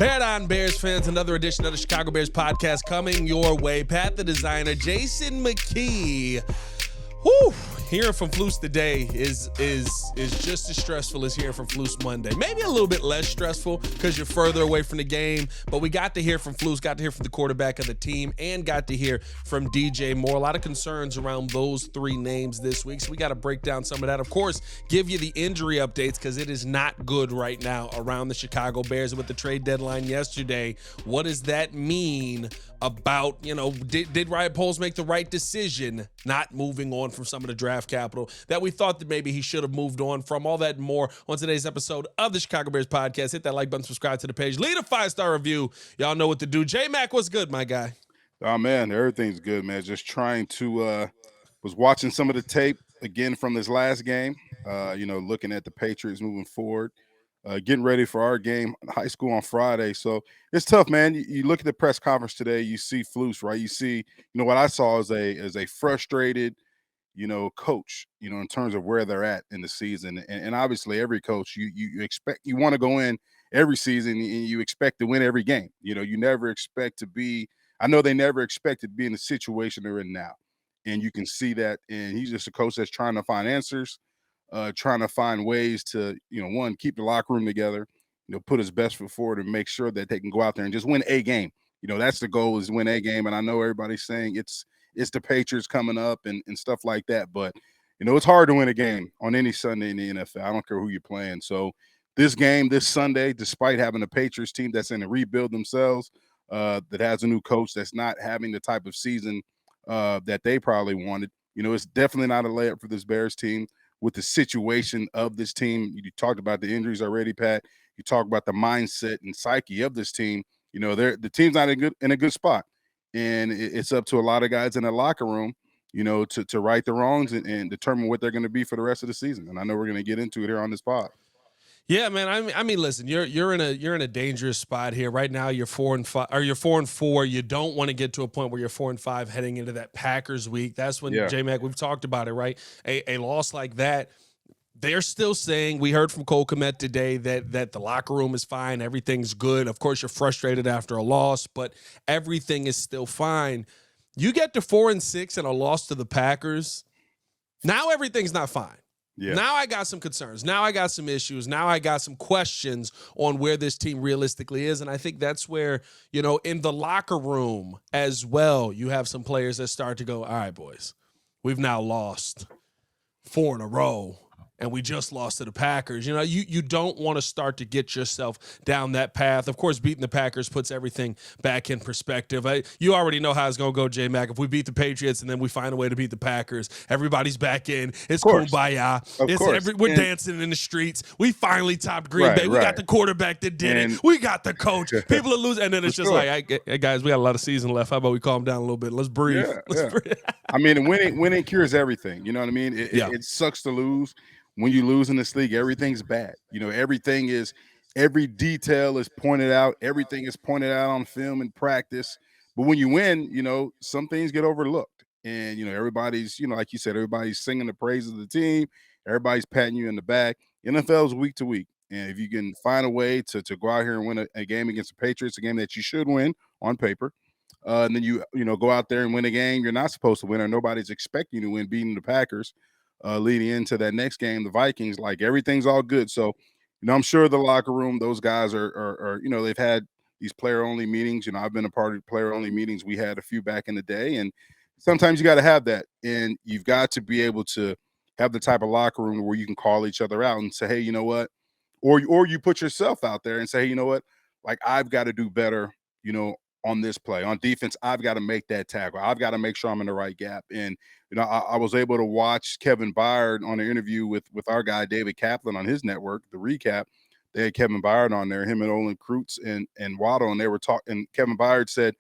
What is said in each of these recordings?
Bear on Bears fans, another edition of the Chicago Bears podcast coming your way. Pat the designer, Jason McKie. Whew, hearing from Flus today is just as stressful as hearing from Flus Monday. Maybe a little bit less stressful because you're further away from the game, but we got to hear from Flus, got to hear from the quarterback of the team, and got to hear from DJ Moore. A lot of concerns around those three names this week, so we got to break down some of that. Of course, give you the injury updates because it is not good right now around the Chicago Bears with the trade deadline yesterday. What does that mean about, did Ryan Poles make the right decision not moving on from some of the draft capital that we thought that maybe he should have moved on from? All that and more on today's episode of the Chicago Bears podcast. Hit that like button, subscribe to the page, leave a 5-star review. Y'all know what to do. J Mack, what's good, my guy? Oh, man, everything's good, man. Just trying to was watching some of the tape again from this last game, looking at the Patriots moving forward, getting ready for our game in high school on Friday. So it's tough, man. You look at the press conference today, you see Flus, right? You see, what I saw is a frustrated, coach, in terms of where they're at in the season. And obviously every coach, you expect, you want to go in every season and you expect to win every game. You never expect to be, I know they never expected to be in the situation they're in now. And you can see that. And he's just a coach that's trying to find answers, trying to find ways to, one, keep the locker room together, put his best foot forward and make sure that they can go out there and just win a game. That's the goal, is win a game. And I know everybody's saying it's the Patriots coming up and stuff like that. But, it's hard to win a game on any Sunday in the NFL. I don't care who you're playing. So this game, this Sunday, despite having a Patriots team that's in a rebuild themselves, that has a new coach that's not having the type of season that they probably wanted, it's definitely not a layup for this Bears team with the situation of this team. You talked about the injuries already, Pat. You talk about the mindset and psyche of this team. The team's not in a good spot. And it's up to a lot of guys in the locker room, to right the wrongs and determine what they're going to be for the rest of the season. And I know we're going to get into it here on this pod. Yeah, man. I mean, listen, you're in a dangerous spot here right now. You're 4-5, or you're 4-4. You don't want to get to a point where you're 4-5 heading into that Packers week. That's when J Mack, we've talked about it, right? A loss like that. They're still saying, we heard from Kmet today that the locker room is fine, everything's good. Of course, you're frustrated after a loss, but everything is still fine. You get to 4-6 and a loss to the Packers. Now everything's not fine. Yeah. Now I got some concerns. Now I got some issues. Now I got some questions on where this team realistically is. And I think that's where, in the locker room as well, you have some players that start to go, all right, boys, we've now lost 4 in a row. And we just lost to the Packers. You don't want to start to get yourself down that path. Of course, beating the Packers puts everything back in perspective. You already know how it's going to go, J Mack. If we beat the Patriots and then we find a way to beat the Packers, everybody's back in. It's kumbaya. We're dancing in the streets. We finally topped Green Bay. We got the quarterback that did it. We got the coach. People are losing. And then it's just like, hey, guys, we got a lot of season left. How about we calm down a little bit? Let's breathe. Let's breathe. I mean, winning cures everything. You know what I mean? It sucks to lose. When you lose in this league, everything's bad. Every detail is pointed out. Everything is pointed out on film and practice. But when you win, some things get overlooked. And, everybody's, like you said, everybody's singing the praises of the team. Everybody's patting you in the back. NFL is week to week. And if you can find a way to go out here and win a game against the Patriots, a game that you should win on paper, and then you go out there and win a game you're not supposed to win or nobody's expecting you to win, beating the Packers, leading into that next game, the Vikings, like everything's all good. So, I'm sure the locker room, those guys are they've had these player-only meetings. I've been a part of player-only meetings. We had a few back in the day, and sometimes you got to have that. And you've got to be able to have the type of locker room where you can call each other out and say, hey, you know what? Or you put yourself out there and say, hey, you know what? Like, I've got to do better, on this play. On defense, I've got to make that tackle. I've got to make sure I'm in the right gap. And, I was able to watch Kevin Byard on an interview with our guy, David Kaplan, on his network, The Recap. They had Kevin Byard on there, him and Olin Kreutz and Waddle, and they were talking. And Kevin Byard said,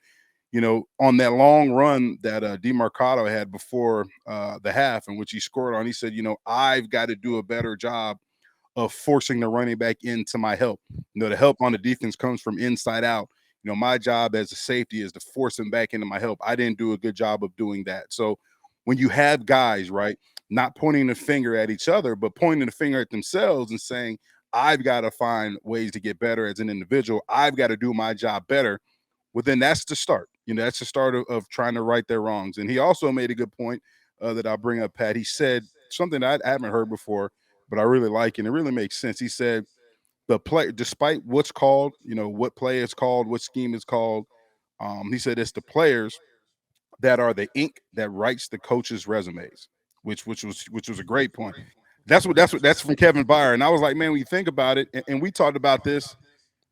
on that long run that DeMarcado had before the half, in which he scored on, he said, I've got to do a better job of forcing the running back into my help. The help on the defense comes from inside out. My job as a safety is to force him back into my help. I didn't do a good job of doing that. So when you have guys, right, not pointing the finger at each other, but pointing the finger at themselves and saying, I've got to find ways to get better as an individual. I've got to do my job better. Well, then that's the start. That's the start of trying to right their wrongs. And he also made a good point that I'll bring up, Pat. He said something that I haven't heard before, but I really like it. And it really makes sense. He said the play, despite what's called, what play is called, what scheme is called, he said it's the players that are the ink that writes the coach's resumes, which was a great point. That's from Kevin Byard. And I was like, man, when you think about it, and we talked about this.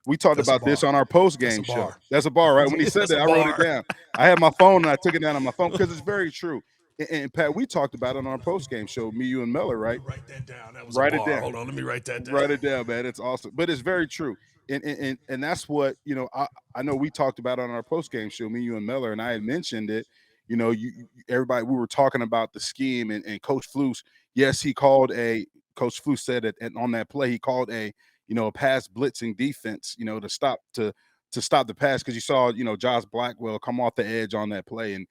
We talked about this on our post-game show. That's a bar, right? When he said that, I wrote it down. I had my phone and I took it down on my phone because it's very true. And Pat, we talked about it on our post-game show, me, you, and Miller, right? Write that down. That was write a bar. It down. Hold on, let me write that down. Write it down, man. It's awesome. But it's very true. And that's what, I know we talked about on our post-game show, me, you, and Miller, and I had mentioned it. Everybody, we were talking about the scheme and Coach Flus. Yes, Coach Flus said it on that play. He called a pass blitzing defense, to stop the pass, because you saw, Josh Blackwell come off the edge on that play, and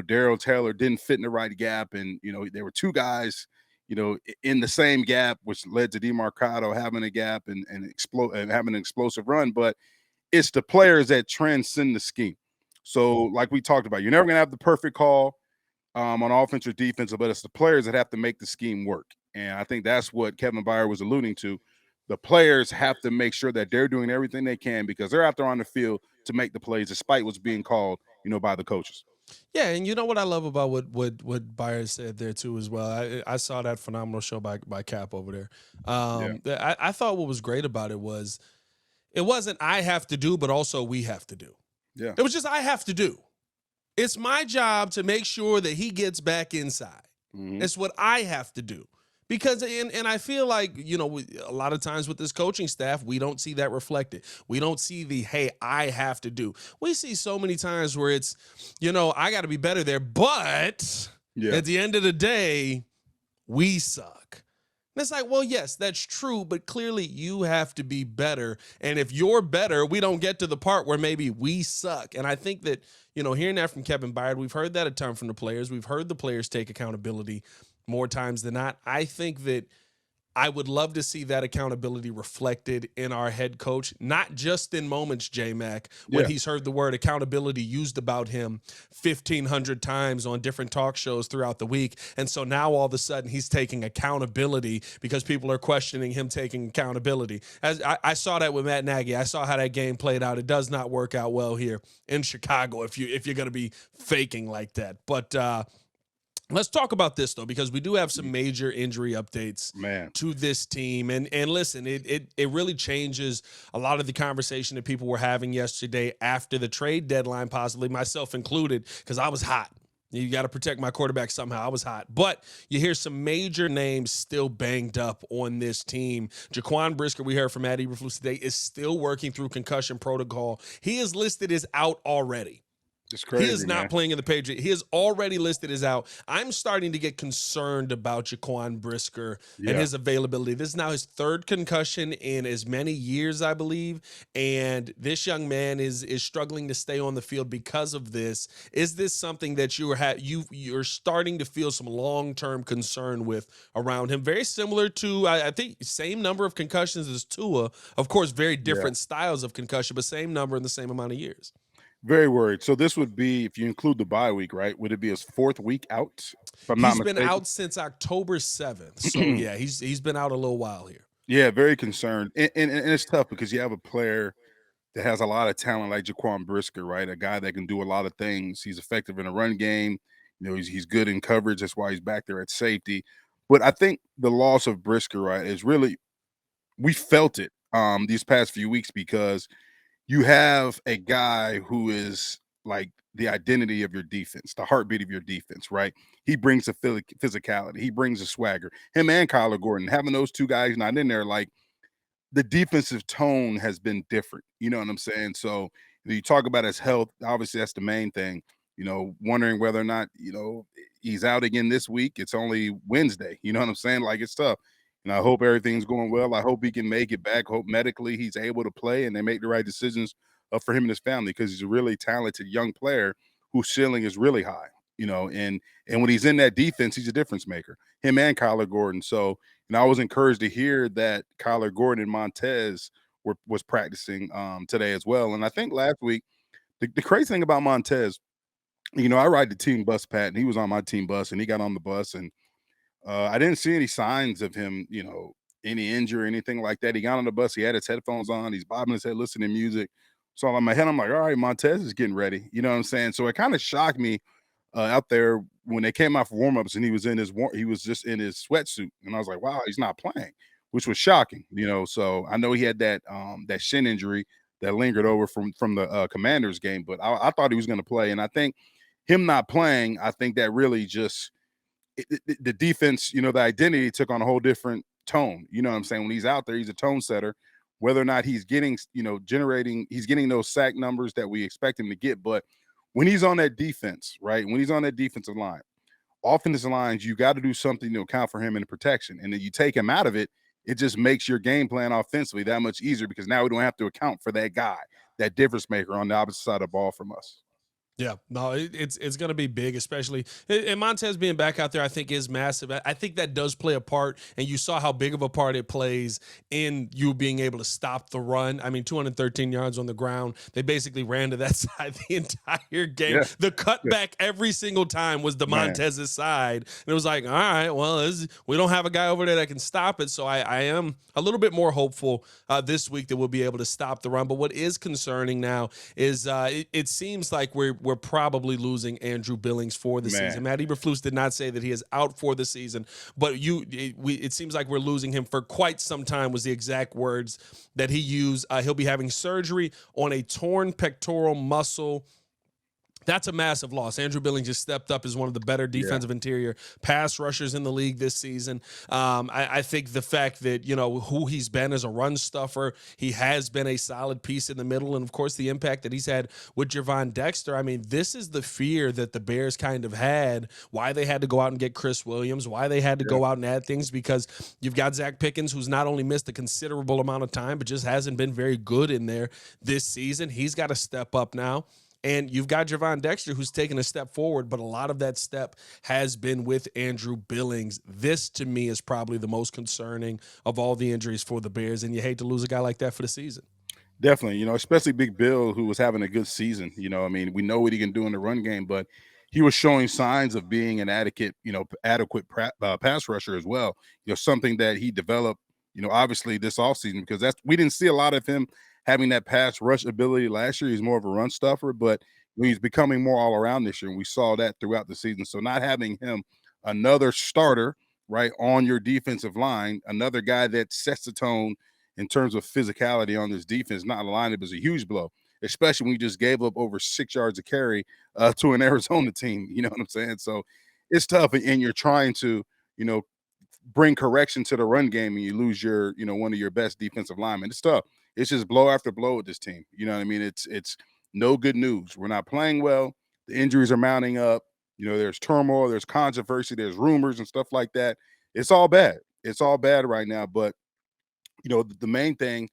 Darrell Taylor didn't fit in the right gap, and there were two guys, in the same gap, which led to DeMarcado having a gap and having an explosive run. But it's the players that transcend the scheme. So, like we talked about, you're never gonna have the perfect call on offense or defense, but it's the players that have to make the scheme work. And I think that's what Kevin Byard was alluding to. The players have to make sure that they're doing everything they can, because they're out there on the field to make the plays despite what's being called, by the coaches. Yeah, and you know what I love about what Byard said there too as well. I saw that phenomenal show by Cap over there. I thought what was great about it wasn't I have to do, but also we have to do. Yeah, it was just I have to do. It's my job to make sure that he gets back inside. Mm-hmm. It's what I have to do. Because, and I feel like, a lot of times with this coaching staff, we don't see that reflected. We don't see the, hey, I have to do. We see so many times where it's, I got to be better there. But at the end of the day, we suck. And it's like, well, yes, that's true. But clearly you have to be better. And if you're better, we don't get to the part where maybe we suck. And I think that, hearing that from Kevin Byard, we've heard that a ton from the players. We've heard the players take accountability more times than not. I think that I would love to see that accountability reflected in our head coach, not just in moments, J Mack, when he's heard the word accountability used about him 1,500 times on different talk shows throughout the week. And so now all of a sudden he's taking accountability because people are questioning him taking accountability. As I saw that with Matt Nagy. I saw how that game played out. It does not work out well here in Chicago if you're going to be faking like that. But let's talk about this, though, because we do have some major injury updates to this team. And listen, it really changes a lot of the conversation that people were having yesterday after the trade deadline, possibly myself included, because I was hot. You got to protect my quarterback somehow. I was hot. But you hear some major names still banged up on this team. Jaquan Brisker, we heard from Eberflus today, is still working through concussion protocol. He is listed as out already. Crazy, he is not playing in the Patriots. He is already listed as out. I'm starting to get concerned about Jaquan Brisker and his availability. This is now his third concussion in as many years, I believe. And this young man is struggling to stay on the field because of this. Is this something that you're starting to feel some long-term concern with around him? Very similar to, I think, same number of concussions as Tua. Of course, very different styles of concussion, but same number in the same amount of years. Very worried. So this would be, if you include the bye week, right? Would it be his fourth week out? If I'm not mistaken? He's been out since October 7th. So yeah, he's been out a little while here. Yeah, very concerned. And it's tough because you have a player that has a lot of talent like Jaquan Brisker, right? A guy that can do a lot of things. He's effective in a run game. He's good in coverage. That's why he's back there at safety. But I think the loss of Brisker, right, is really, we felt it these past few weeks, because you have a guy who is like the identity of your defense, the heartbeat of your defense, right? He brings a physicality. He brings a swagger. Him and Kyler Gordon, having those two guys not in there, like, the defensive tone has been different. You know what I'm saying? So you talk about his health. Obviously, that's the main thing. Wondering whether or not, he's out again this week. It's only Wednesday. You know what I'm saying? Like, it's tough. And I hope everything's going well. I hope he can make it back. Hope medically he's able to play and they make the right decisions for him and his family, because he's a really talented young player whose ceiling is really high, and when he's in that defense, he's a difference maker, him and Kyler Gordon. So, And I was encouraged to hear that Kyler Gordon and Montez was practicing today as well. And I think last week, the crazy thing about Montez, I ride the team bus, Pat, and he was on my team bus, and he got on the bus, and I didn't see any signs of him, any injury or anything like that. He got on the bus, he had his headphones on, he's bobbing his head, listening to music. So in my head, I'm like, all right, Montez is getting ready. You know what I'm saying? So it kind of shocked me out there when they came out for warmups, and he was just in his sweatsuit, and I was like, wow, he's not playing, which was shocking. So I know he had that shin injury that lingered over from the Commanders game, but I thought he was going to play, and I think him not playing, I think that really just the defense, the identity took on a whole different tone. You know what I'm saying? When he's out there, he's a tone setter. Whether or not he's getting, he's getting those sack numbers that we expect him to get. But when he's on that defense, right? When he's on that defensive line, offensive lines, you got to do something to account for him in the protection. And then you take him out of it, it just makes your game plan offensively that much easier, because now we don't have to account for that guy, that difference maker on the opposite side of the ball from us. Yeah, no, it's going to be big, especially, and Montez being back out there, I think is massive. I think that does play a part, and you saw how big of a part it plays in you being able to stop the run. I mean, 213 yards on the ground. They basically ran to that side the entire game. Yeah. The cutback every single time was the Montez's side, and it was like, all right, well, we don't have a guy over there that can stop it, so I am a little bit more hopeful this week that we'll be able to stop the run. But what is concerning now is it seems like we're probably losing Andrew Billings for the season. Matt Eberflus did not say that he is out for the season, but it seems like we're losing him for quite some time, was the exact words that he used. He'll be having surgery on a torn pectoral muscle. That's a massive loss. Andrew Billings just stepped up as one of the better defensive interior pass rushers in the league this season. I think the fact that, who he's been as a run stuffer, he has been a solid piece in the middle. And, of course, the impact that he's had with Jaquan Dexter. I mean, this is the fear that the Bears kind of had, why they had to go out and get Chris Williams, why they had to go out and add things, because you've got Zach Pickens, who's not only missed a considerable amount of time, but just hasn't been very good in there this season. He's got to step up now. And you've got Jaquan Dexter, who's taken a step forward, but a lot of that step has been with Andrew Billings. This, to me, is probably the most concerning of all the injuries for the Bears, and you hate to lose a guy like that for the season. Definitely, especially Big Bill, who was having a good season. We know what he can do in the run game, but he was showing signs of being an adequate pass rusher as well. Something that he developed, obviously this offseason, because we didn't see a lot of him having that pass rush ability last year. He's more of a run stuffer, but he's becoming more all around this year, and we saw that throughout the season. So not having him, another starter, right, on your defensive line, another guy that sets the tone in terms of physicality on this defense, not aligned, is a huge blow, especially when you just gave up over 6 yards of carry to an Arizona team. You know what I'm saying? So it's tough, and you're trying to, bring correction to the run game, and you lose your, one of your best defensive linemen. It's tough. It's just blow after blow with this team. You know what I mean? It's no good news. We're not playing well. The injuries are mounting up. There's turmoil, there's controversy, there's rumors and stuff like that. It's all bad. It's all bad right now. But, the main thing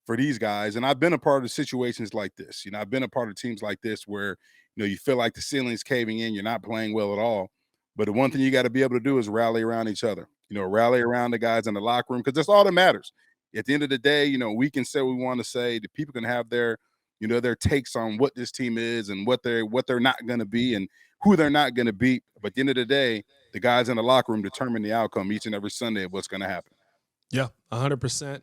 for these guys, and I've been a part of situations like this. I've been a part of teams like this where, you feel like the ceiling's caving in, you're not playing well at all. But the one thing you got to be able to do is rally around each other. Rally around the guys in the locker room, because that's all that matters. At the end of the day, we can say what we want to say. The people can have their, their takes on what this team is and what they're not going to be and who they're not going to beat. But at the end of the day, the guys in the locker room determine the outcome each and every Sunday of what's going to happen. Yeah, 100%.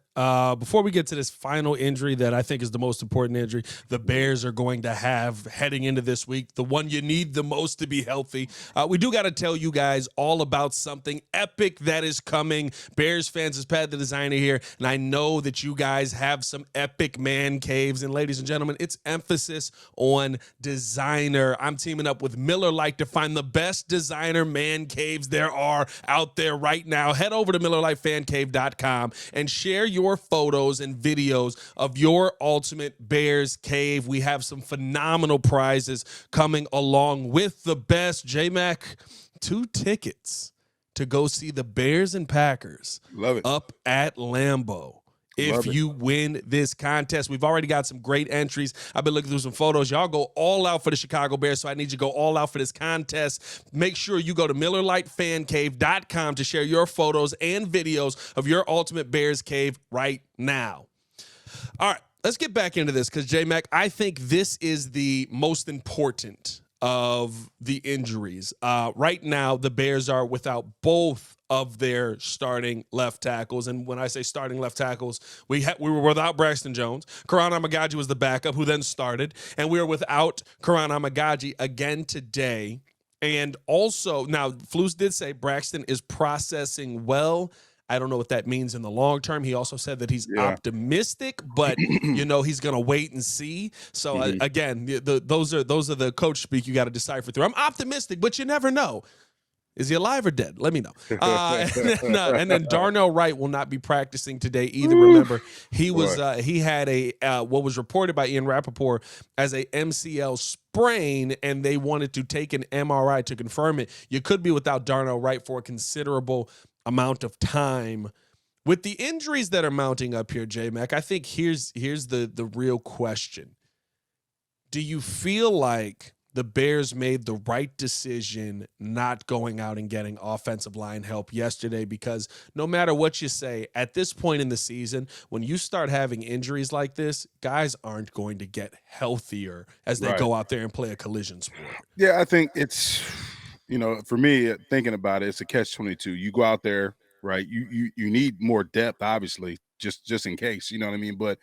Before we get to this final injury that I think is the most important injury the Bears are going to have heading into this week, the one you need the most to be healthy, we do got to tell you guys all about something epic that is coming. Bears fans, it's Pat the Designer here, and I know that you guys have some epic man caves. And ladies and gentlemen, it's emphasis on designer. I'm teaming up with Miller Lite to find the best designer man caves there are out there right now. Head over to MillerLiteFanCave.com and share your photos and videos of your ultimate Bears cave. We have some phenomenal prizes coming along with the best. J Mack, 2 tickets to go see the Bears and Packers. Love it. Up at Lambeau. if you win this contest. We've already got some great entries. I've been looking through some photos. Y'all go all out for the Chicago Bears, so I need you to go all out for this contest. Make sure you go to MillerLightFanCave.com to share your photos and videos of your ultimate Bears cave right now. All right, let's get back into this because, J Mack, I think this is the most important of the injuries. Right now, the Bears are without both of their starting left tackles. And when I say starting left tackles, we were without Braxton Jones. Karan Amagaji was the backup who then started. And we are without Karan Amagaji again today. And also, now, Flus did say Braxton is processing well. I don't know what that means in the long term. He also said that he's optimistic, but he's going to wait and see. So again, those are the coach speak you got to decipher through. I'm optimistic, but you never know. Is he alive or dead? Let me know. And then Darnell Wright will not be practicing today either. Remember, he had what was reported by Ian Rappaport as a MCL sprain, and they wanted to take an MRI to confirm it. You could be without Darnell Wright for a considerable amount of time. With the injuries that are mounting up here, J Mack, I think here's the real question. Do you feel like the Bears made the right decision not going out and getting offensive line help yesterday? Because no matter what you say, at this point in the season, when you start having injuries like this, guys aren't going to get healthier as they go out there and play a collision sport. Yeah, I think it's, for me, thinking about it, it's a catch-22. You go out there, right? You need more depth, obviously, just in case, you know what I mean? But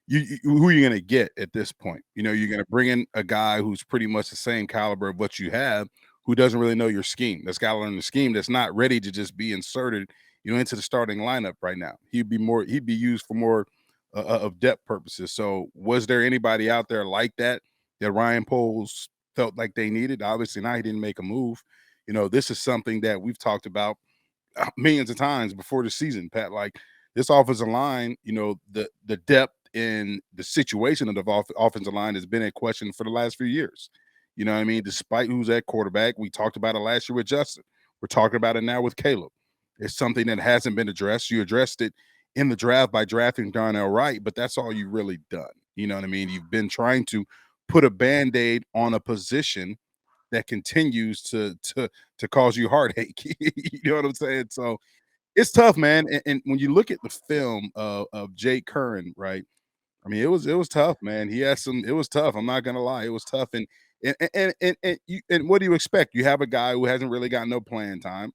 who are you going to get at this point? You're going to bring in a guy who's pretty much the same caliber of what you have, who doesn't really know your scheme. That's got to learn the scheme. That's not ready to just be inserted, into the starting lineup right now. He'd be used for more of depth purposes. So was there anybody out there like that Ryan Poles felt like they needed? Obviously not. He didn't make a move. This is something that we've talked about millions of times before the season, Pat. Like this offensive line, the depth in the situation of the offensive line has been a question for the last few years. You know what I mean? Despite who's at quarterback, we talked about it last year with Justin. We're talking about it now with Caleb. It's something that hasn't been addressed. You addressed it in the draft by drafting Darnell Wright, but that's all you've really done. You know what I mean? You've been trying to put a Band-Aid on a position that continues to cause you heartache. You know what I'm saying? So it's tough, man. And when you look at the film of Jake Curran, right? I mean, it was tough, man. It was tough. I'm not gonna lie, it was tough. And what do you expect? You have a guy who hasn't really got no playing time.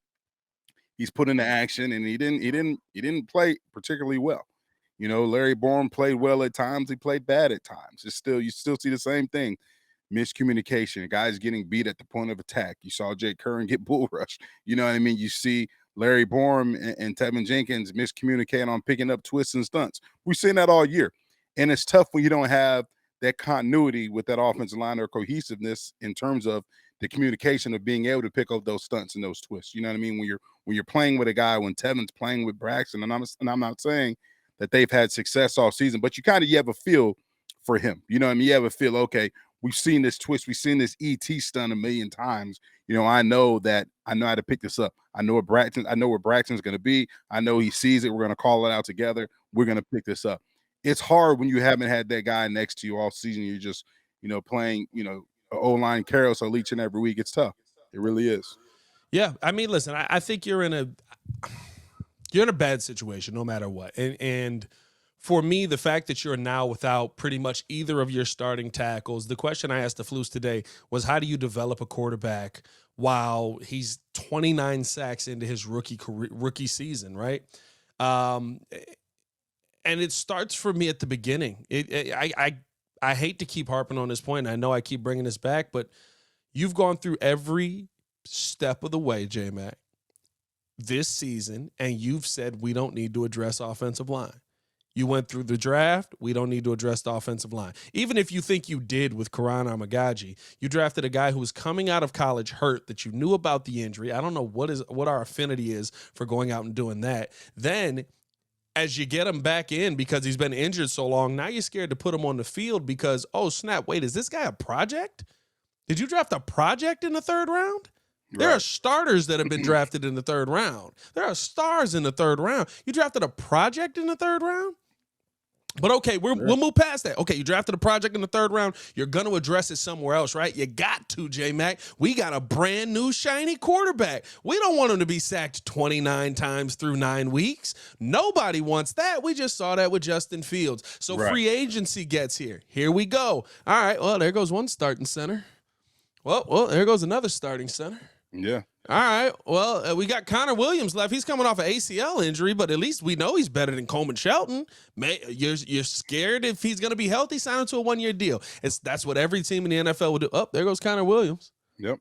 He's put into action, and he didn't play particularly well. Larry Bourne played well at times. He played bad at times. You still see the same thing. Miscommunication. Guys getting beat at the point of attack. You saw Jake Curran get bull rushed. You know what I mean? You see Larry Bourne and Tevin Jenkins miscommunicate on picking up twists and stunts. We've seen that all year. And it's tough when you don't have that continuity with that offensive line or cohesiveness in terms of the communication of being able to pick up those stunts and those twists. You know what I mean? When you're playing with a guy, when Tevin's playing with Braxton, and I'm not saying that they've had success all season, but you have a feel for him. You know what I mean? You have a feel, okay, we've seen this twist, we've seen this ET stun a million times. I know how to pick this up. I know where Braxton's going to be. I know he sees it. We're going to call it out together. We're going to pick this up. It's hard when you haven't had that guy next to you all season. You're just, playing, O-line carousel each and every week. It's tough. It really is. Yeah. I mean, listen, I think you're in a bad situation no matter what. And for me, the fact that you're now without pretty much either of your starting tackles, the question I asked the Flus today was, how do you develop a quarterback while he's 29 sacks into his rookie season, right? And it starts for me at the beginning. I hate to keep harping on this point. I know I keep bringing this back, but you've gone through every step of the way, J Mack, this season, and you've said we don't need to address offensive line. You went through the draft. We don't need to address the offensive line. Even if you think you did with Karan Amagaji, you drafted a guy who was coming out of college hurt, that you knew about the injury. I don't know what our affinity is for going out and doing that. Then as you get him back in because he's been injured so long, now you're scared to put him on the field because, oh, snap, wait, is this guy a project? Did you draft a project in the third round? Right. There are starters that have been drafted in the third round. There are stars in the third round. You drafted a project in the third round? But okay, we'll move past that. Okay, you drafted a project in the 3rd round. You're going to address it somewhere else, right? You got to, J Mack. We got a brand new shiny quarterback. We don't want him to be sacked 29 times through 9 weeks. Nobody wants that. We just saw that with Justin Fields. So free agency gets here. Here we go. All right, well, there goes one starting center. Well, there goes another starting center. Yeah. All right. Well, we got Connor Williams left. He's coming off an ACL injury, but at least we know he's better than Coleman Shelton. You're scared if he's going to be healthy, sign him to a 1-year deal. That's what every team in the NFL would do. Oh, there goes Connor Williams. Yep.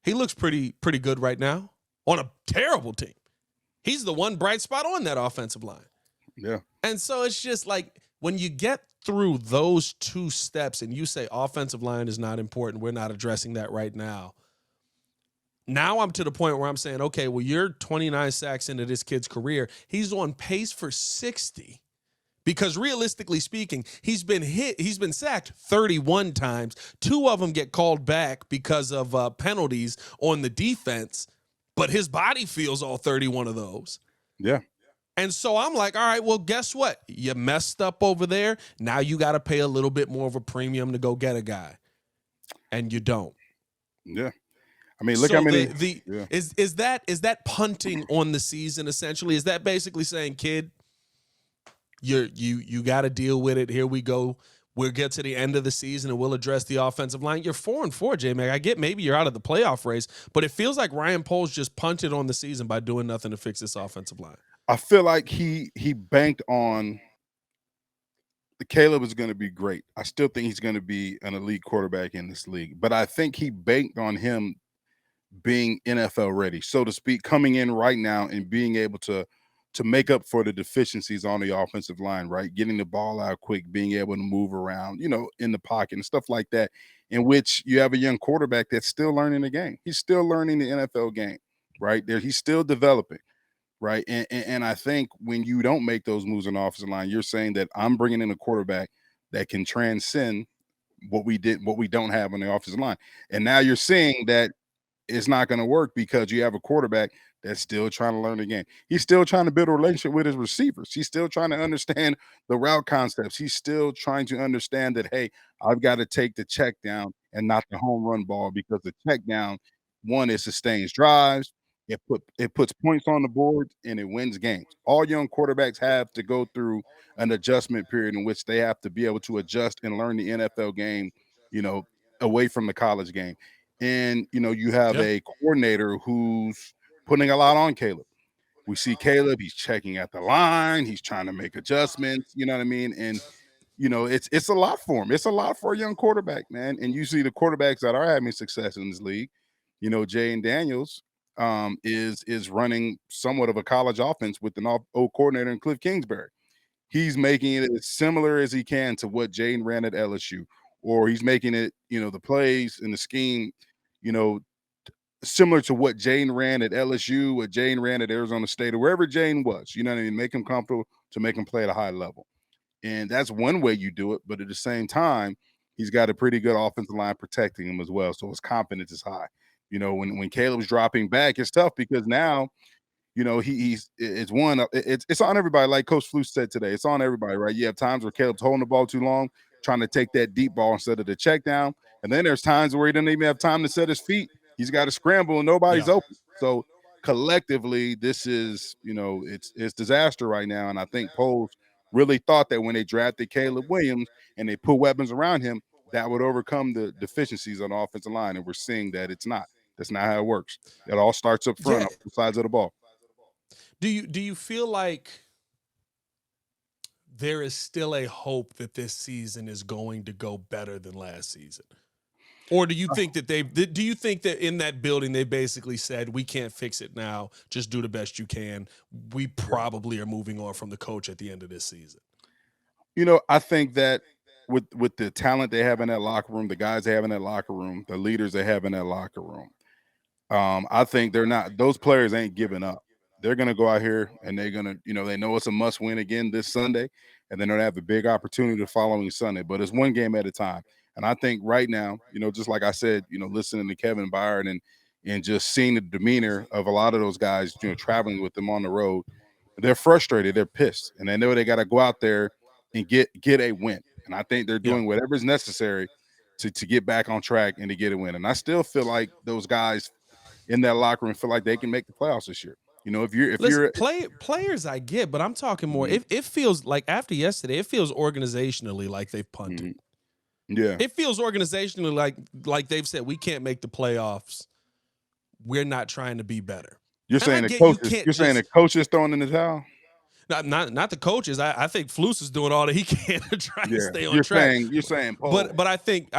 He looks pretty good right now on a terrible team. He's the one bright spot on that offensive line. Yeah. And so it's just like when you get through those 2 steps and you say offensive line is not important, we're not addressing that right now. Now I'm to the point where I'm saying, okay, well, you're 29 sacks into this kid's career. He's on pace for 60 because realistically speaking, he's been sacked 31 times. 2 of them get called back because of penalties on the defense, but his body feels all 31 of those. Yeah. And so I'm like, all right, well, guess what? You messed up over there. Now you got to pay a little bit more of a premium to go get a guy. And you don't. Yeah. I mean, look how many. Is that punting on the season essentially? Is that basically saying, kid, you got to deal with it. Here we go. We'll get to the end of the season and we'll address the offensive line. You're 4-4, J Mack. I get maybe you're out of the playoff race, but it feels like Ryan Poles just punted on the season by doing nothing to fix this offensive line. I feel like he banked on Caleb is going to be great. I still think he's going to be an elite quarterback in this league, but I think he banked on him being NFL ready, so to speak, coming in right now and being able to make up for the deficiencies on the offensive line, right? Getting the ball out quick, being able to move around, in the pocket and stuff like that, in which you have a young quarterback that's still learning the game. He's still learning the NFL game, right? He's still developing, right? And I think when you don't make those moves on the offensive line, you're saying that I'm bringing in a quarterback that can transcend what we don't have on the offensive line. And now you're seeing that it's not going to work because you have a quarterback that's still trying to learn the game. He's still trying to build a relationship with his receivers. He's still trying to understand the route concepts. He's still trying to understand that, hey, I've got to take the check down and not the home run ball, because the check down, one, it sustains drives, it puts points on the board, and it wins games. All young quarterbacks have to go through an adjustment period in which they have to be able to adjust and learn the NFL game, away from the college game. And you have a coordinator who's putting a lot on Caleb. We see Caleb, he's checking at the line, he's trying to make adjustments, you know what I mean? And it's a lot for him. It's a lot for a young quarterback, man. And you see the quarterbacks that are having success in this league, Jay Daniels is running somewhat of a college offense with an old coordinator in Cliff Kingsbury. He's making it as similar as he can to what Jaden ran at LSU, or he's making it, the plays and the scheme, similar to what Jaden ran at LSU, what Jaden ran at Arizona State, or wherever Jaden was, you know what I mean? Make him comfortable to make him play at a high level. And that's one way you do it. But at the same time, he's got a pretty good offensive line protecting him as well. So his confidence is high. When Caleb's dropping back, it's tough because now, it's on everybody. Like Coach Flus said today, it's on everybody, right? You have times where Caleb's holding the ball too long, trying to take that deep ball instead of the check down. And then there's times where he doesn't even have time to set his feet. He's got to scramble and nobody's open. So collectively, this is, it's disaster right now. And I think Poles really thought that when they drafted Caleb Williams and they put weapons around him, that would overcome the deficiencies on the offensive line. And we're seeing that it's not. That's not how it works. It all starts up front, on both sides of the ball. Do you feel like there is still a hope that this season is going to go better than last season? Or do you think that in that building they basically said, we can't fix it now, just do the best you can? We probably are moving on from the coach at the end of this season. I think that with the talent they have in that locker room, the guys they have in that locker room, the leaders they have in that locker room, I think those players ain't giving up. They're going to go out here and they're going to, they know it's a must win again this Sunday, and then they're going to have a big opportunity the following Sunday, but it's one game at a time. And I think right now, just like I said, listening to Kevin Byard and just seeing the demeanor of a lot of those guys, traveling with them on the road, they're frustrated, they're pissed, and they know they got to go out there and get a win. And I think they're doing whatever is necessary to get back on track and to get a win. And I still feel like those guys in that locker room feel like they can make the playoffs this year. You know, if you're players, I get, but I'm talking more. It feels like after yesterday, it feels organizationally like they've punted. Yeah, it feels organizationally like they've said we can't make the playoffs. We're not trying to be better. You're saying the coaches. You're saying the coaches throwing in the towel. Not the coaches. I think Flus is doing all that he can to try to stay on track. You're saying, but I think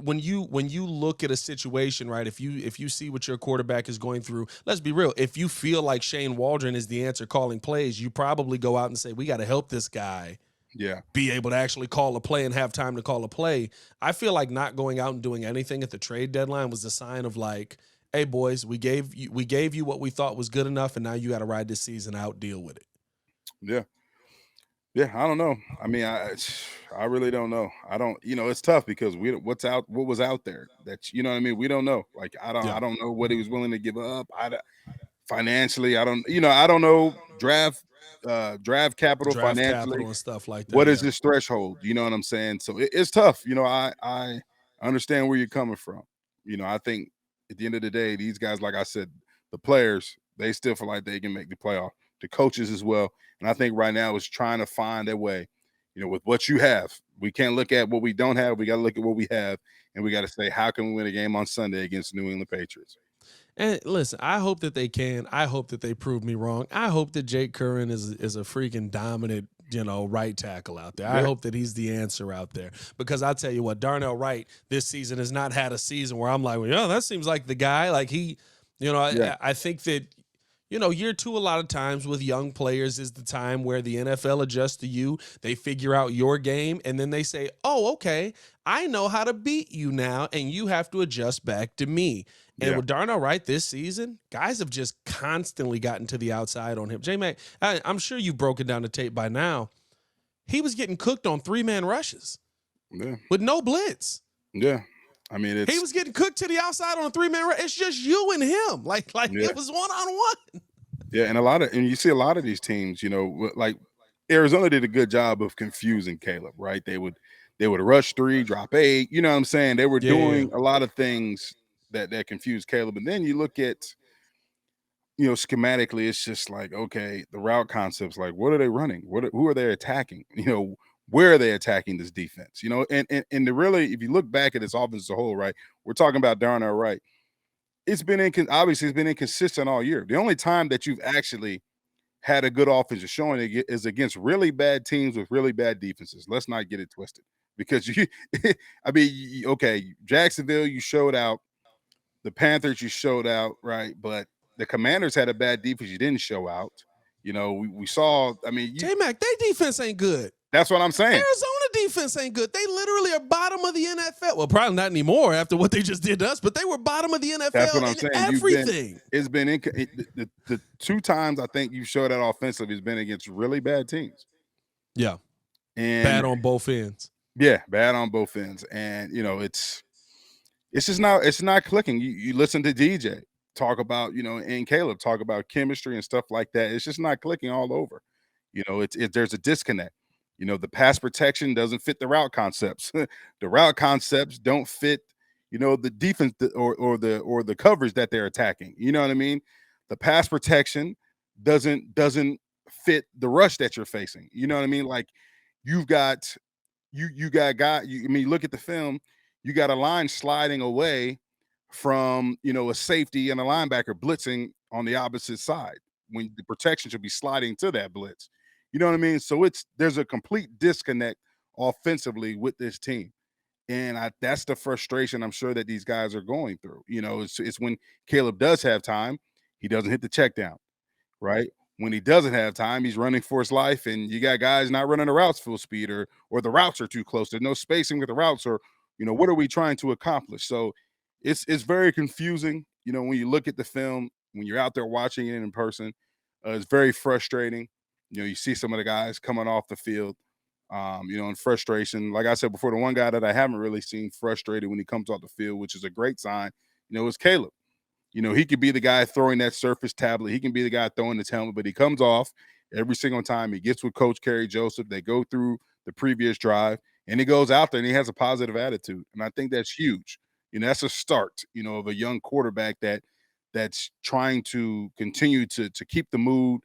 when you look at a situation, right? If you see what your quarterback is going through, let's be real. If you feel like Shane Waldron is the answer calling plays, you probably go out and say we got to help this guy. Be able to actually call a play and have time to call a play. I feel like not going out and doing anything at the trade deadline was a sign of like, hey boys, we gave you what we thought was good enough, and now you got to ride this season out, deal with it. Yeah, I don't know. I mean, I really don't know. I don't, it's tough because what was out there that, you know what I mean? We don't know. Like, I don't know what he was willing to give up. Financially, I don't know draft capital financially and stuff like that. What is his threshold? You know what I'm saying? So it's tough. I understand where you're coming from. I think at the end of the day, these guys, like I said, the players, they still feel like they can make the playoff. The coaches as well. And I think right now is trying to find their way, with what you have. We can't look at what we don't have. We got to look at what we have. And we got to say, how can we win a game on Sunday against New England Patriots? And listen, I hope that they can. I hope that they prove me wrong. I hope that Jake Curran is a freaking dominant, right tackle out there. I hope that he's the answer out there. Because I'll tell you what, Darnell Wright this season has not had a season where I'm like, well, that seems like the guy. Like he, I think that, year two, a lot of times with young players is the time where the NFL adjusts to you. They figure out your game, and then they say, oh, okay, I know how to beat you now, and you have to adjust back to me. And with Darnell Wright this season, guys have just constantly gotten to the outside on him. J Mack, I'm sure you've broken down the tape by now. He was getting cooked on 3-man rushes with no blitz. Yeah. I mean, he was getting cooked to the outside on a 3-man rush. It's just you and him. Like it was one-on-one. Yeah, and you see a lot of these teams, like Arizona did a good job of confusing Caleb, right? They would rush 3, drop 8. You know what I'm saying? They were doing a lot of things that confused Caleb. And then you look at, schematically, it's just like, okay, the route concepts, like what are they running? Who are they attacking? Where are they attacking this defense? And really, if you look back at this offense as a whole, right, we're talking about Darnell Wright. Obviously it's been inconsistent all year. The only time that you've actually had a good offense showing it is against really bad teams with really bad defenses. Let's not get it twisted because Jacksonville, you showed out. The Panthers, you showed out, right? But the Commanders had a bad defense. You didn't show out. We saw. I mean, J Mack, their defense ain't good. That's what I'm saying. Arizona defense ain't good. They literally are bottom of the NFL. Well, probably not anymore after what they just did to us, but they were bottom of the NFL. That's what I'm saying. Everything. The 2 times I think you showed that offensively has been against really bad teams. Yeah, and bad on both ends. Yeah, bad on both ends, and it's just not clicking. You listen to DJ talk about and Caleb talk about chemistry and stuff like that. It's just not clicking all over. There's a disconnect. The pass protection doesn't fit the route concepts. The route concepts don't fit, the defense or the coverage that they're attacking. You know what I mean? The pass protection doesn't fit the rush that you're facing. You know what I mean? Like you've got look at the film, you got a line sliding away from, a safety and a linebacker blitzing on the opposite side when the protection should be sliding to that blitz. You know what I mean? So there's a complete disconnect offensively with this team. And that's the frustration I'm sure that these guys are going through. It's when Caleb does have time, he doesn't hit the check down, right? When he doesn't have time, he's running for his life, and you got guys not running the routes full speed or the routes are too close. There's no spacing with the routes or, what are we trying to accomplish? So it's very confusing, when you look at the film, when you're out there watching it in person, it's very frustrating. You see some of the guys coming off the field, in frustration. Like I said before, the one guy that I haven't really seen frustrated when he comes off the field, which is a great sign, is Caleb. He could be the guy throwing that Surface tablet. He can be the guy throwing his helmet, but he comes off every single time. He gets with Coach Kerry Joseph. They go through the previous drive, and he goes out there and he has a positive attitude. And I think that's huge. That's a start, of a young quarterback that's trying to continue to keep the mood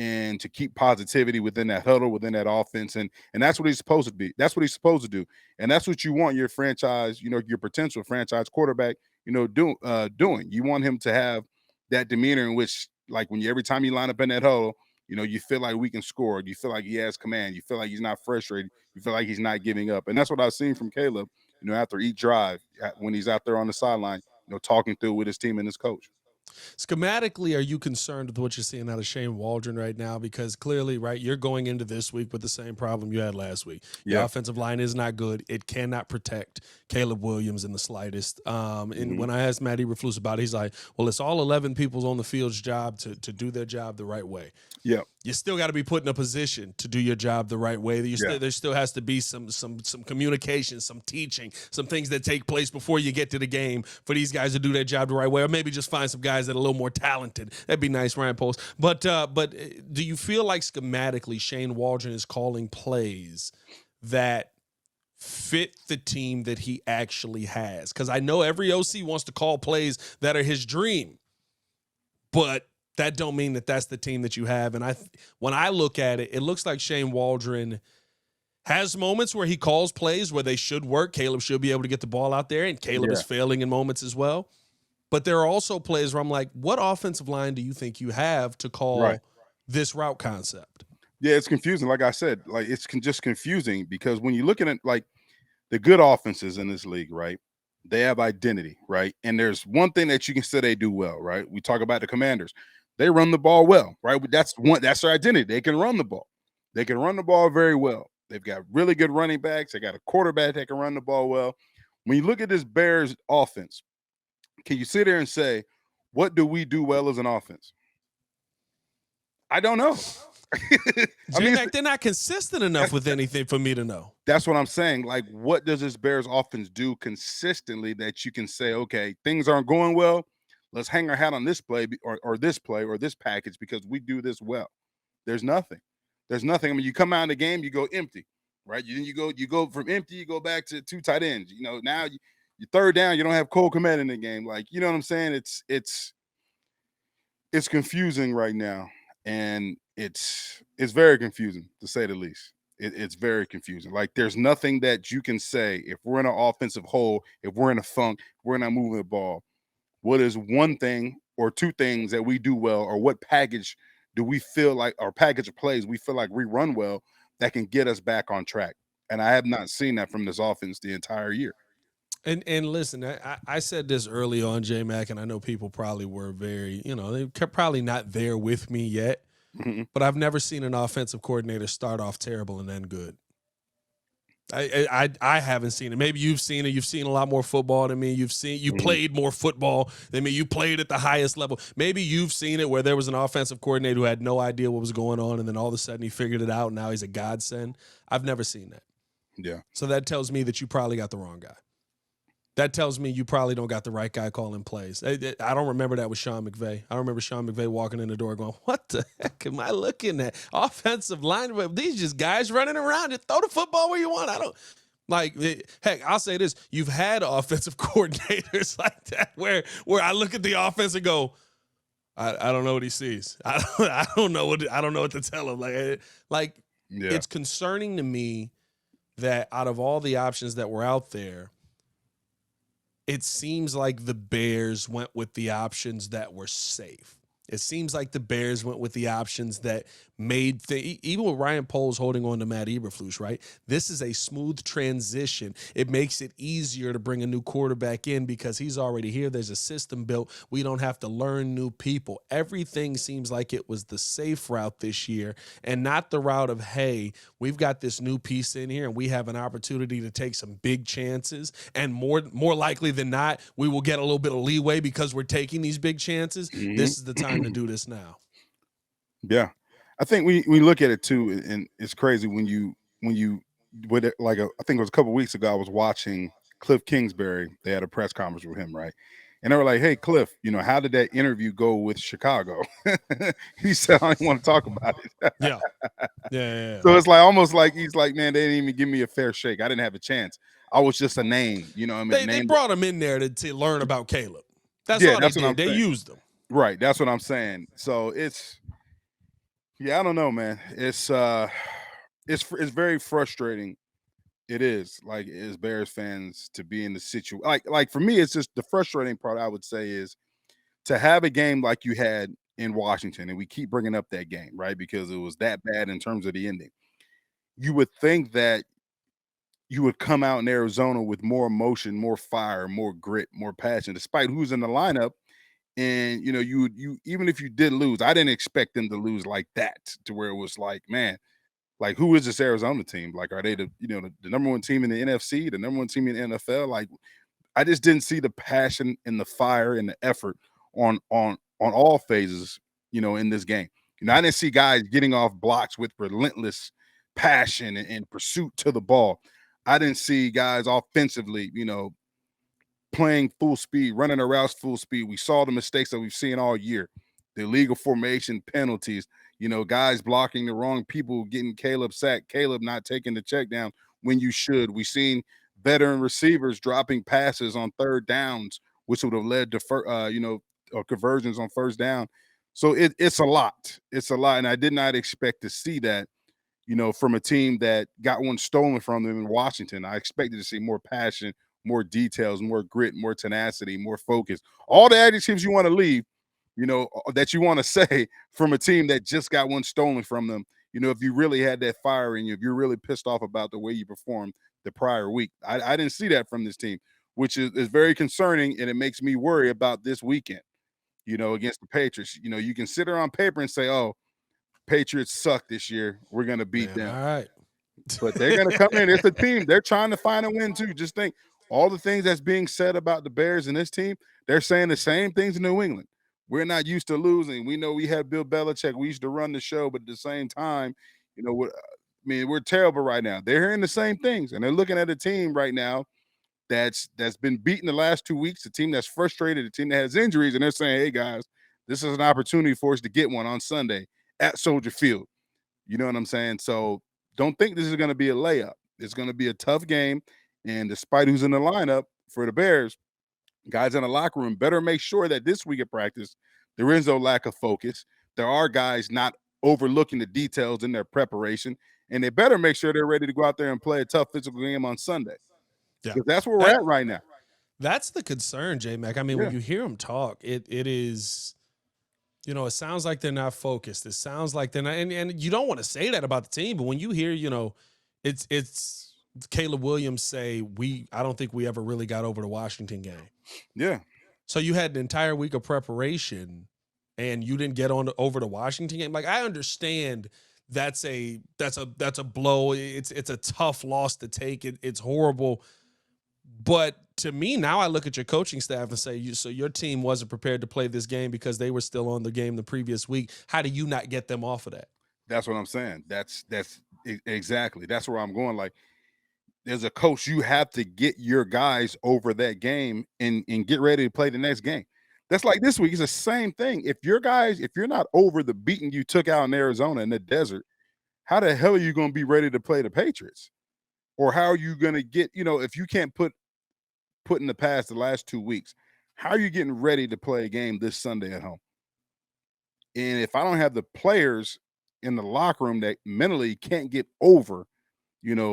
and to keep positivity within that huddle, within that offense. And that's what he's supposed to be. That's what he's supposed to do. And that's what you want your franchise, your potential franchise quarterback, doing. You want him to have that demeanor in which, like, every time you line up in that huddle, you feel like we can score. You feel like he has command. You feel like he's not frustrated. You feel like he's not giving up. And that's what I've seen from Caleb, after each drive, when he's out there on the sideline, talking through with his team and his coach. Schematically, are you concerned with what you're seeing out of Shane Waldron right now? Because clearly, right, you're going into this week with the same problem you had last week. Your offensive line is not good. It cannot protect Caleb Williams in the slightest. And when I asked Matt Eberflus about it, he's like, well, it's all 11 people's on the field's job to do their job the right way. Yeah. You still got to be put in a position to do your job the right way. There still has to be some communication, some teaching, some things that take place before you get to the game for these guys to do their job the right way, or maybe just find some guys that are a little more talented. That'd be nice, Ryan Post. But do you feel like schematically Shane Waldron is calling plays that fit the team that he actually has? Because I know every OC wants to call plays that are his dream, but that don't mean that that's the team that you have. And when I look at it, it looks like Shane Waldron has moments where he calls plays where they should work. Caleb should be able to get the ball out there, and Caleb is failing in moments as well. But there are also plays where I'm like, what offensive line do you think you have to call this route concept? Yeah, it's confusing. Like I said, like it's just confusing because when you're looking at like the good offenses in this league, right? They have identity, right? And there's one thing that you can say they do well, right? We talk about the Commanders. They run the ball well, right? That's their identity. They can run the ball. They can run the ball very well. They've got really good running backs. They got a quarterback that can run the ball well. When you look at this Bears offense, can you sit there and say, what do we do well as an offense? I don't know. They're not consistent enough with anything for me to know. That's what I'm saying. Like, what does this Bears offense do consistently that you can say, okay, things aren't going well, let's hang our hat on this play or this play or this package because we do this well? There's nothing. I mean, you come out in the game, you go empty, right? You go from empty, you go back to 2 tight ends. Now you third down, you don't have Cole Kmet in the game. Like, you know what I'm saying? It's confusing right now, and it's very confusing to say the least. It's very confusing. Like, there's nothing that you can say if we're in an offensive hole, if we're in a funk, we're not moving the ball. What is one thing or 2 things that we do well, or what package do we feel like, or package of plays we feel like we run well that can get us back on track? And I have not seen that from this offense the entire year. And listen, I said this early on, J Mack, and I know people probably were very, they're probably not there with me yet, but I've never seen an offensive coordinator start off terrible and end good. I haven't seen it. Maybe you've seen it. You've seen a lot more football than me. You played more football than me. You played at the highest level. Maybe you've seen it where there was an offensive coordinator who had no idea what was going on, and then all of a sudden he figured it out, and now he's a godsend. I've never seen that. Yeah. So that tells me that you probably got the wrong guy. That tells me you probably don't got the right guy calling plays. I don't remember that with Sean McVay. I remember Sean McVay walking in the door going, what the heck am I looking at? Offensive line, these just guys running around. Just throw the football where you want. I don't like, heck, I'll say this. You've had offensive coordinators like that where I look at the offense and go, I don't know what he sees. I don't know what to tell him. It's concerning to me that out of all the options that were out there, it seems like the Bears went with the options that were safe. It seems like the Bears went with the options that made even with Ryan Poles holding on to Matt Eberflus, right? This is a smooth transition. It makes it easier to bring a new quarterback in because he's already here. There's a system built. We don't have to learn new people. Everything seems like it was the safe route this year and not the route of, hey, we've got this new piece in here and we have an opportunity to take some big chances. And more likely than not, we will get a little bit of leeway because we're taking these big chances. This is the time to do this now. Yeah. I think we look at it too, and it's crazy when you with it, I think it was a couple of weeks ago, I was watching Cliff Kingsbury. They had a press conference with him, right? And they were like, "Hey, Cliff, how did that interview go with Chicago?" He said, "I don't want to talk about it." Yeah. Yeah. So it's like almost like he's like, "Man, they didn't even give me a fair shake. I didn't have a chance. I was just a name, I mean, They brought him in there to learn about Caleb. That's yeah, all they that's what did. I'm They saying. used him. Right, that's what I'm saying. So I don't know, man. It's very frustrating. It is, like, as Bears fans, to be in the situation. Like for me, it's just the frustrating part. I would say is to have a game like you had in Washington, and we keep bringing up that game, right? Because it was that bad in terms of the ending. You would think that you would come out in Arizona with more emotion, more fire, more grit, more passion, despite who's in the lineup. And you even if you did lose, I didn't expect them to lose like that, to where it was like, man, like, who is this Arizona team? Like, are they the number one team in the NFC, the number one team in the NFL? Like, I just didn't see the passion and the fire and the effort on all phases, in this game. I didn't see guys getting off blocks with relentless passion and pursuit to the ball. I didn't see guys offensively, playing full speed, running their routes full speed. We saw the mistakes that we've seen all year, the illegal formation penalties, guys blocking the wrong people, getting Caleb sacked, Caleb not taking the check down when you should. We've seen veteran receivers dropping passes on third downs, which would have led to conversions on first down. So it's a lot. It's a lot, and I did not expect to see that. From a team that got one stolen from them in Washington. I expected to see more passion, more details, more grit, more tenacity, more focus. All the adjectives you want to leave, that you want to say from a team that just got one stolen from them. If you really had that fire in you, if you're really pissed off about the way you performed the prior week. I didn't see that from this team, which is very concerning, and it makes me worry about this weekend, against the Patriots. You can sit there on paper and say, oh, Patriots suck this year. We're going to beat them. All right. But they're going to come in. It's a team. They're trying to find a win, too. Just think all the things that's being said about the Bears and this team, they're saying the same things in New England. We're not used to losing. We know we have Bill Belichick. We used to run the show, but at the same time, we're terrible right now. They're hearing the same things, and they're looking at a team right now that's been beaten the last 2 weeks, a team that's frustrated, a team that has injuries, and they're saying, hey, guys, this is an opportunity for us to get one on Sunday at Soldier Field. You know what I'm saying? So don't think this is going to be a layup. It's going to be a tough game. And despite who's in the lineup for the Bears, guys in the locker room better make sure that this week of practice, there is no lack of focus. There are guys not overlooking the details in their preparation. And they better make sure they're ready to go out there and play a tough physical game on Sunday. Yeah. Because that's where we're at right now. That's the concern, J Mack. I mean, when you hear them talk, it is – it sounds like they're not focused. It sounds like they're not, and you don't want to say that about the team, but when you hear, it's Caleb Williams say, I don't think we ever really got over the Washington game. Yeah. So you had an entire week of preparation and you didn't get over the Washington game. Like, I understand that's a blow. It's a tough loss to take. It's horrible. But to me, now I look at your coaching staff and say, so your team wasn't prepared to play this game because they were still on the game the previous week. How do you not get them off of that? That's what I'm saying. That's exactly. That's where I'm going. Like, as a coach, you have to get your guys over that game and get ready to play the next game. That's like this week. It's the same thing. If you're not over the beating you took out in Arizona in the desert, how the hell are you going to be ready to play the Patriots? Or how are you going to get, if you can't put in the past the last 2 weeks, how are you getting ready to play a game this Sunday at home? And if I don't have the players in the locker room that mentally can't get over,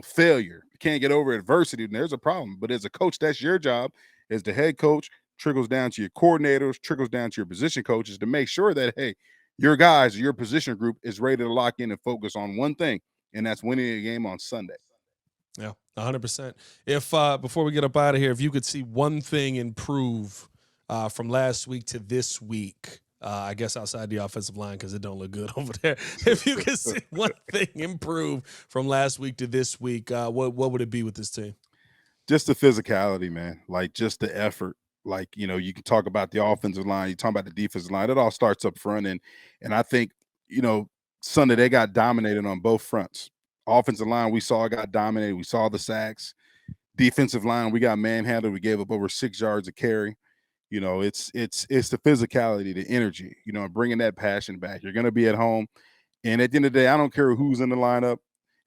failure, can't get over adversity, then there's a problem. But as a coach, that's your job as the head coach, trickles down to your coordinators, trickles down to your position coaches to make sure that, hey, your guys, your position group is ready to lock in and focus on one thing, and that's winning a game on Sunday. Yeah, 100%. If before we get up out of here, if you could see one thing improve from last week to this week, I guess outside the offensive line because it don't look good over there. If you could see one thing improve from last week to this week, what would it be with this team? Just the physicality, man. Like, just the effort. Like, you can talk about the offensive line, you talk about the defensive line. It all starts up front, and I think Sunday they got dominated on both fronts. Offensive line, we saw got dominated. We saw the sacks. Defensive line, we got manhandled. We gave up over 6 yards of carry. You know, it's the physicality, the energy, you know, bringing that passion back. You're going to be at home. And at the end of the day, I don't care who's in the lineup.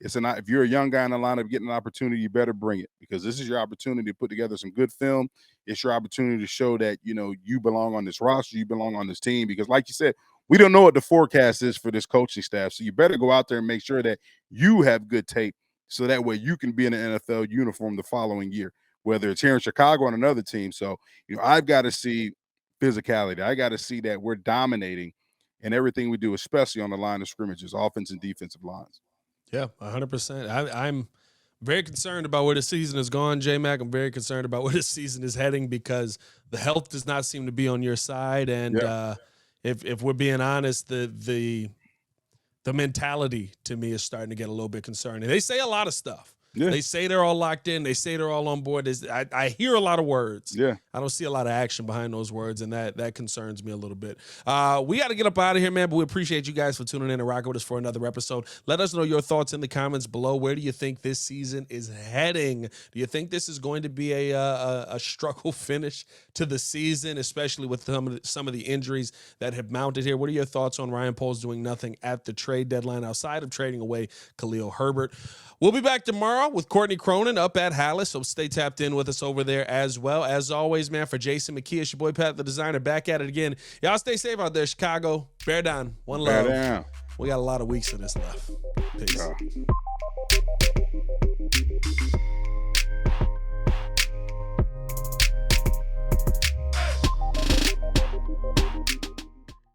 If you're a young guy in the lineup getting an opportunity, you better bring it, because this is your opportunity to put together some good film. It's your opportunity to show that, you know, you belong on this roster, you belong on this team, because like you said, we don't know what the forecast is for this coaching staff. So you better go out there and make sure that you have good tape, so that way you can be in an NFL uniform the following year, whether it's here in Chicago or another team. So, you know, I've got to see physicality. I got to see that we're dominating in everything we do, especially on the line of scrimmages, offense and defensive lines. Yeah, 100%. I'm very concerned about where the season has gone, J Mack. I'm very concerned about where the season is heading, because the health does not seem to be on your side. And if we're being honest, the mentality to me is starting to get a little bit concerning. They say a lot of stuff. Yeah. They say they're all locked in. They say they're all on board. I hear a lot of words. Yeah. I don't see a lot of action behind those words, and that concerns me a little bit. We got to get up out of here, man, but we appreciate you guys for tuning in and rocking with us for another episode. Let us know your thoughts in the comments below. Where do you think this season is heading? Do you think this is going to be a struggle finish to the season, especially with some of the injuries that have mounted here? What are your thoughts on Ryan Poles doing nothing at the trade deadline outside of trading away Khalil Herbert? We'll be back tomorrow with Courtney Cronin up at Hallis, so stay tapped in with us over there as well. As always, man, for Jason McKie, it's your boy Pat the Designer, back at it again. Y'all stay safe out there, Chicago. Bear down. One love. Bear down. We got a lot of weeks of this left. Peace. Yeah.